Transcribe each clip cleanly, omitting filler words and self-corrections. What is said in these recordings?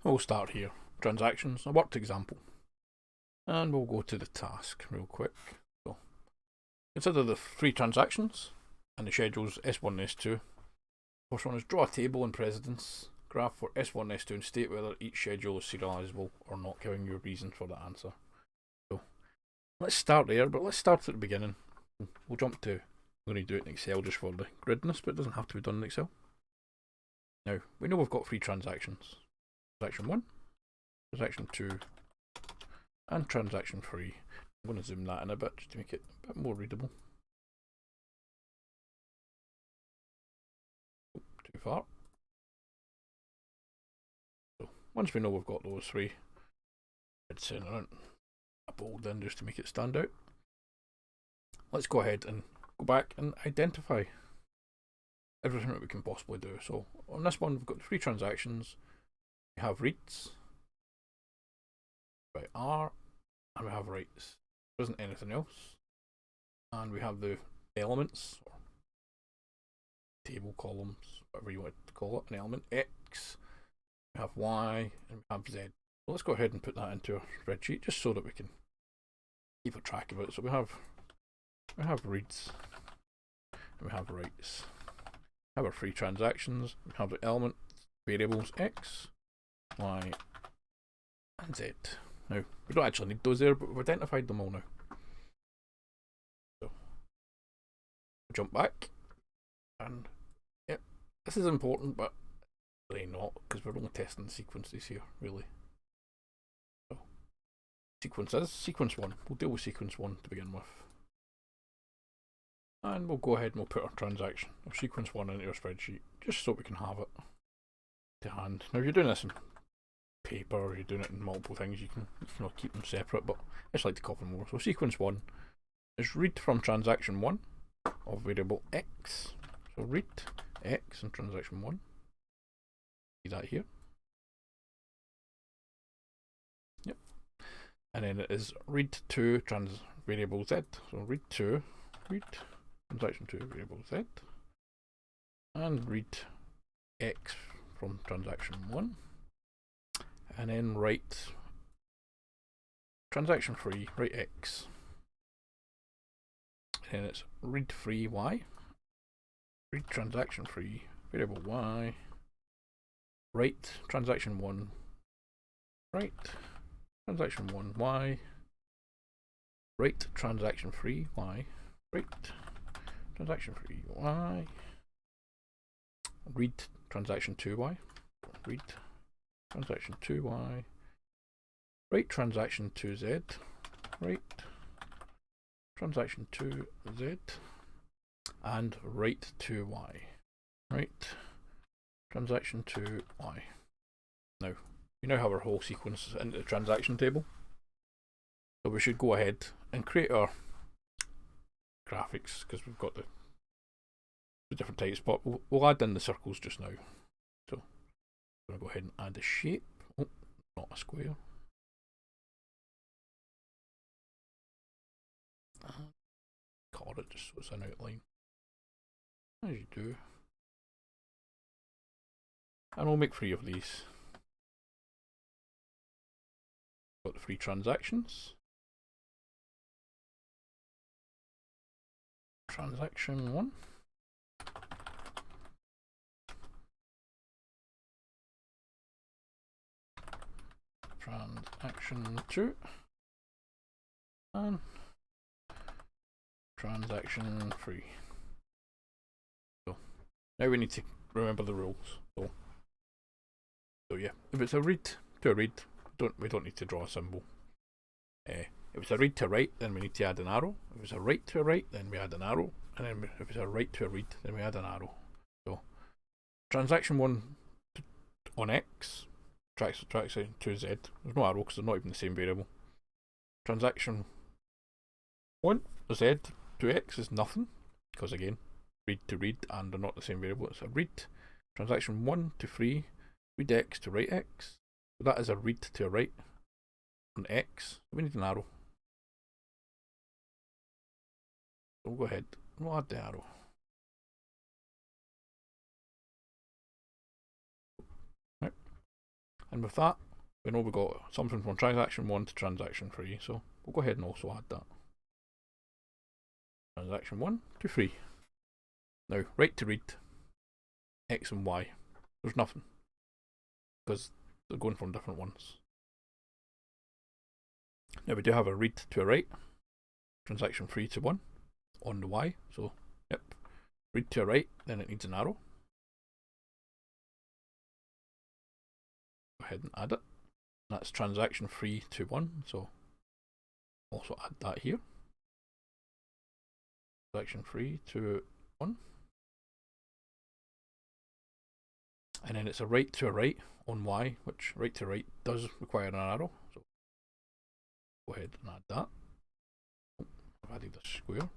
We'll start here. Transactions, a worked example. And we'll go to the task real quick. So consider the three transactions and the schedules S1 and S2. First one is draw a table in precedence graph for S1 and S2 and state whether each schedule is serializable or not, giving your reason for the answer. So let's start there, but let's start at the beginning. We'll jump to, I'm going to do it in Excel just for the gridness, but it doesn't have to be done in Excel. Now, we know we've got three transactions. Transaction 1, transaction 2, and transaction 3. I'm going to zoom that in a bit just to make it a bit more readable. Too far. So once we know we've got those three, it's in a bold in just to make it stand out. Let's go ahead and go back and identify everything that we can possibly do. So on this one, we've got three transactions. We have reads by R, and we have writes. There isn't anything else. And we have the elements, or table columns, whatever you want to call it, an element X, we have Y, and we have Z. So let's go ahead and put that into a spreadsheet just so that we can keep a track of it. So we have reads, and we have writes. We have our three transactions. We have the element variables X, Y, and Z. Now, we don't actually need those there, but we've identified them all now. So, we'll jump back, and yeah, this is important, but really not, because we're only testing the sequences here, really. So, sequence 1. We'll deal with sequence 1 to begin with. And we'll go ahead and we'll put our transaction, or sequence 1 into our spreadsheet, just so we can have it to hand. Now, if you're doing this in paper or you're doing it in multiple things, you can keep them separate, but I just like to copy them over. So sequence 1 is read from transaction 1 of variable X. So read X in transaction 1. See that here. Yep. And then it is read to variable Z. So read transaction 2 variable Z, and read X from transaction 1, and then write transaction 3, write X, and it's read 3 Y, read transaction 3 variable Y, write transaction 1, write transaction 1 Y, write transaction 3 Y, write transaction 3 Y, read transaction 2 Y, read transaction 2 Y, write transaction 2 Z, write transaction 2 Z, and write 2 Y, write transaction 2 Y. Now, we now have our whole sequence into the transaction table, so we should go ahead and create our graphics, because we've got the different types, but we'll add in the circles just now. So I'm going to go ahead and add a shape. Oh, not a square. Color it just so it's an outline, as you do. And we'll make 3 of these. Got the 3 transactions. Transaction 1. Transaction 2. And transaction 3. So now we need to remember the rules. So yeah, if it's a read to a read, we don't need to draw a symbol. If it's a read to a write, then we need to add an arrow. If it's a write to a write, then we add an arrow. And then if it's a write to a read, then we add an arrow. So transaction 1 on X, transaction 2 Z. There's no arrow because they're not even the same variable. Transaction 1 Z to X is nothing, because again, read to read and they're not the same variable. It's a read. Transaction 1 to 3, read X to write X. So that is a read to a write on X. We need an arrow. So we'll go ahead and we'll add the arrow. Right. And with that, we know we got something from transaction 1 to transaction 3, so we'll go ahead and also add that. Transaction 1 to 3. Now, write to read X and Y. There's nothing, because they're going from different ones. Now we do have a read to a write, transaction 3 to 1 on the Y, so yep, read to a write, then it needs an arrow. Go ahead and add it. That's transaction 3 to 1, so also add that here. Transaction 3 to 1. And then it's a write to a write on Y, which write to write does require an arrow, so go ahead and add that. Oh, I've added a square.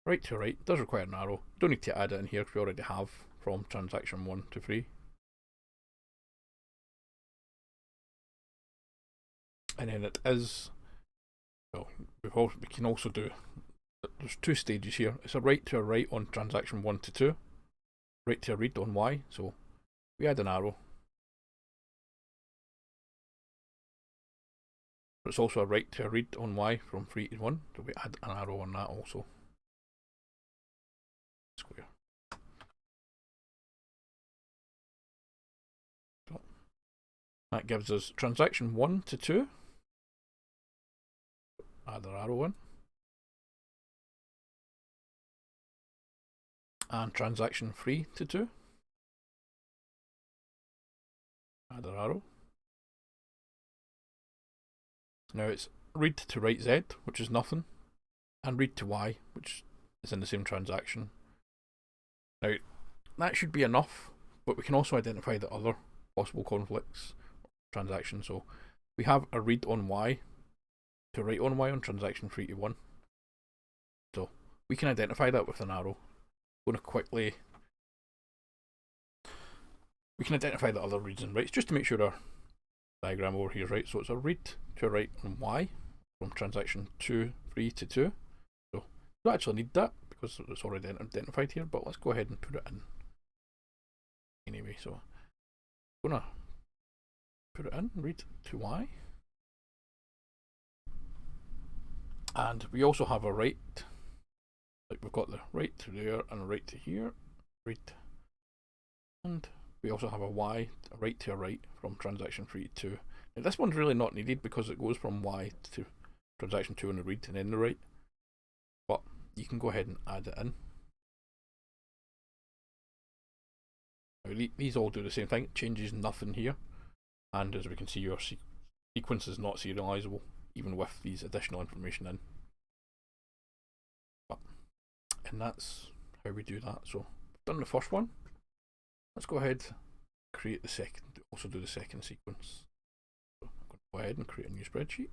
Write to write does require an arrow. Don't need to add it in here because we already have from transaction 1 to 3. And then it is, well, we can also do, there's 2 stages here. It's a write to a write on transaction 1 to 2, write to a read on Y, so we add an arrow. But it's also a write to a read on Y from 3 to 1, so we add an arrow on that also. Square. So that gives us transaction 1 to 2. Add an arrow in. And transaction 3 to 2. Add an arrow. Now it's read to write Z, which is nothing, and read to Y, which is in the same transaction. Now that should be enough, but we can also identify the other possible conflicts transactions. So we have a read on Y to write on Y on transaction 3 to 1. So we can identify that with an arrow. I'm going to quickly, we can identify the other reads and writes just to make sure our diagram over here is right. So it's a read to a write on Y from transaction 3 to 2. So we don't actually need that because it's already identified here, but let's go ahead and put it in anyway. So I'm going to put it in, read to Y. And we also have a write, like we've got the write to there and a write to here, write, and we also have a Y, a write to a write from transaction 3 to 2. Now this one's really not needed because it goes from Y to transaction 2 on the read and then the write, but you can go ahead and add it in. Now these all do the same thing, it changes nothing here, and as we can see your sequence is not serializable even with these additional information in. And that's how we do that. So we've done the first one. Let's go ahead and create the second, also do the second sequence. So I'm going to go ahead and create a new spreadsheet.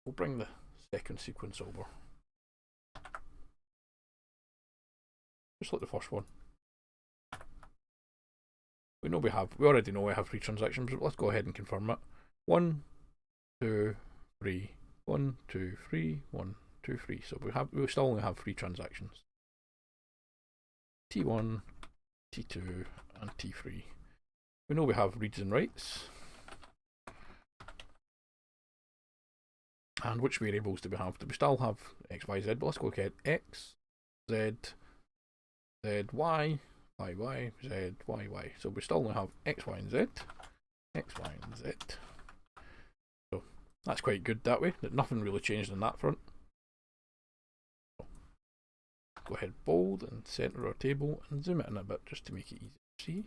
We'll bring the second sequence over. Just like the first one. We already know we have 3 transactions, but let's go ahead and confirm it. 1, 2, 3, 1, 2, 3, 1, 2, 3. So we still only have 3 transactions. T1, T2, and T3. We know we have reads and writes. And which variables do we have? Do we still have X, Y, Z? But let's go ahead. X, Z, Z, Y, Y, Y, Z, Y, Y. So we still only have X, Y, and Z. X, Y, and Z. So that's quite good that way. That nothing really changed on that front. Go ahead, bold, and center our table, and zoom it in a bit just to make it easy to see.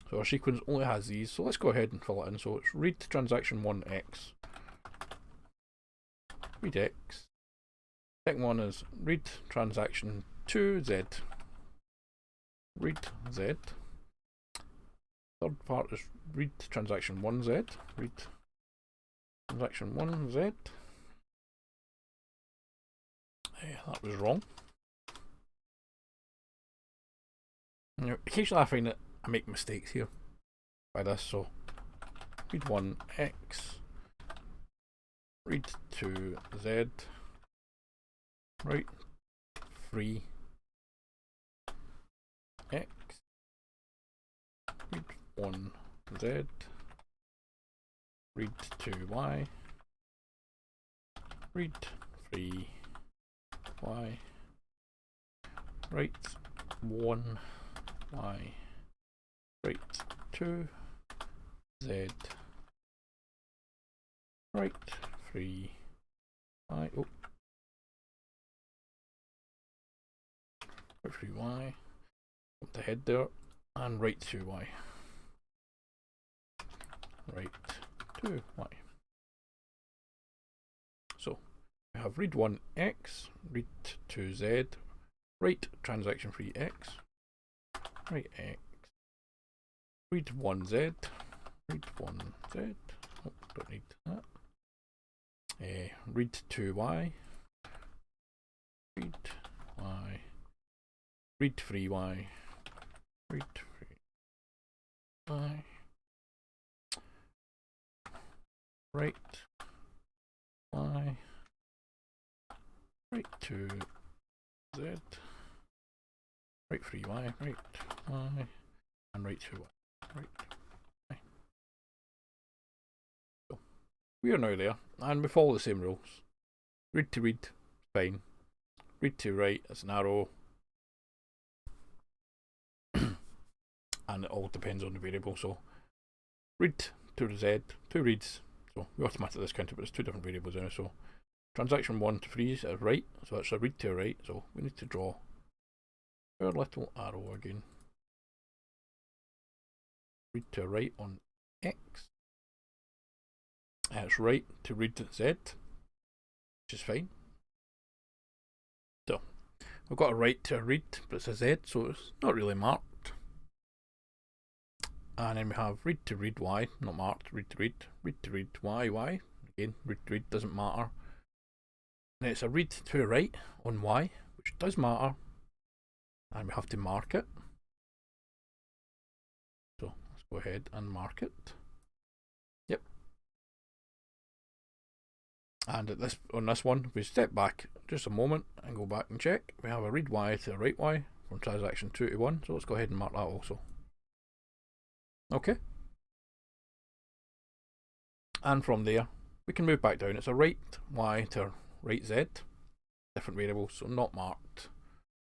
So our sequence only has these, so let's go ahead and fill it in. So it's read transaction 1X, read X. Second one is read transaction 2Z, read Z. Third part is read transaction 1Z, read transaction 1Z. That was wrong. Now, occasionally I find that I make mistakes here by this, so read 1X, read 2Z, write 3 1 Z, read 2 Y, read 3 Y, write 1 Y, write 2 Z, write 3 Y, oh, write 3 Y, up the head there, and write 2 Y, write 2 Y. So we have read 1 X, read 2 Z, write transaction 3 X, write X, read 1 Z, read 1 Z, oh, don't need that, read 2 Y, read Y, read 3 Y, read 3 Y, write Y, write 2 Z, write 3 Y, write Y, and write 2 Y, write Y. So we are now there, and we follow the same rules. Read to read, fine. Read to write, it's an arrow. And it all depends on the variable. So read to Z, 2 reads. So we automatically discount it, but it's 2 different variables in it. So transaction 1 to 3 is a write, so it's a read to a write. So we need to draw our little arrow again. Read to a write on X. And it's write to read Z, which is fine. So we've got a write to a read, but it's a Z, so it's not really marked. And then we have read to read Y, not marked, read to read Y, Y. Again, read to read doesn't matter. And it's a read to a write on Y, which does matter. And we have to mark it. So let's go ahead and mark it. Yep. And at this, on this one, if we step back just a moment and go back and check, we have a read Y to a write Y from transaction 2 to 1. So let's go ahead and mark that also. Okay. And from there, we can move back down. It's a write Y to a write Z, different variables, so not marked.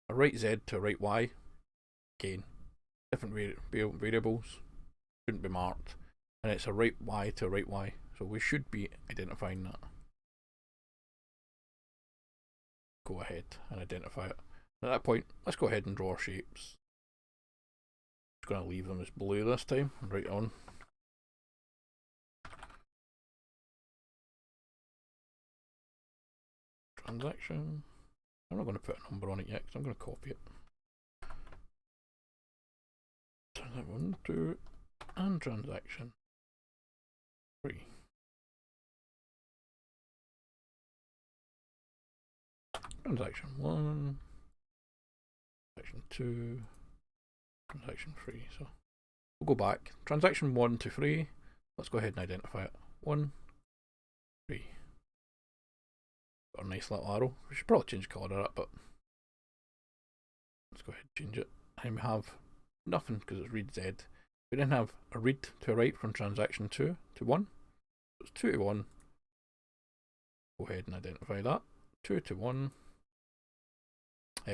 A write Z to a write Y, again, different variables, shouldn't be marked. And it's a write Y to a write Y, so we should be identifying that. Go ahead and identify it. At that point, let's go ahead and draw our shapes. Just going to leave them as blue this time, and write on. Transaction. I'm not going to put a number on it yet because I'm going to copy it. 1, 2, and transaction 3. Transaction 1, transaction 2, transaction 3. So we'll go back. Transaction 1 to 3. Let's go ahead and identify it. 1, 3. Got a nice little arrow. We should probably change the colour of that, but let's go ahead and change it. And we have nothing because it's read Z. We then have a read to a write from transaction 2 to 1. So it's 2 to 1. Go ahead and identify that. 2 to 1.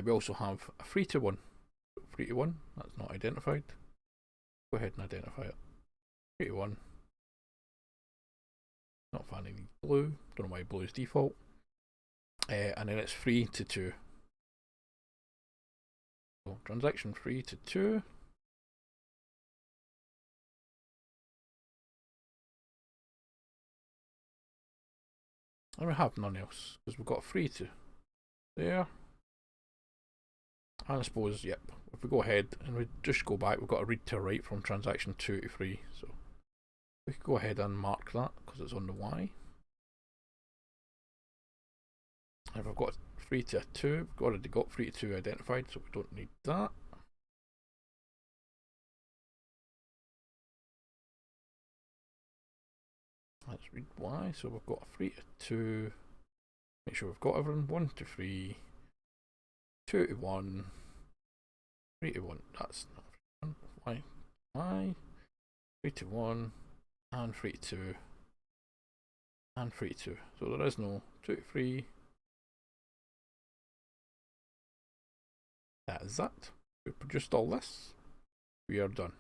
We also have a 3 to 1. 3 to 1, that's not identified. Go ahead and identify it. 3 to 1. Not finding blue. Don't know why blue is default. And then it's 3 to 2. So transaction 3 to 2. And we have none else because we've got 3 to there. And I suppose, yep, if we go ahead and we just go back, we've got a read to a write from transaction 2 to 3. So we can go ahead and mark that because it's on the Y. If I've got 3 to a 2, we've already got 3 to 2 identified, so we don't need that. Let's read Y. So we've got a 3 to 2. Make sure we've got everyone. 1 to 3. 2 to 1. 3 to 1. That's not 1. Y. 3 to 1, and 3 to 2, and 3 to 2. So there is no 2 to 3. That is that. We produced all this. We are done.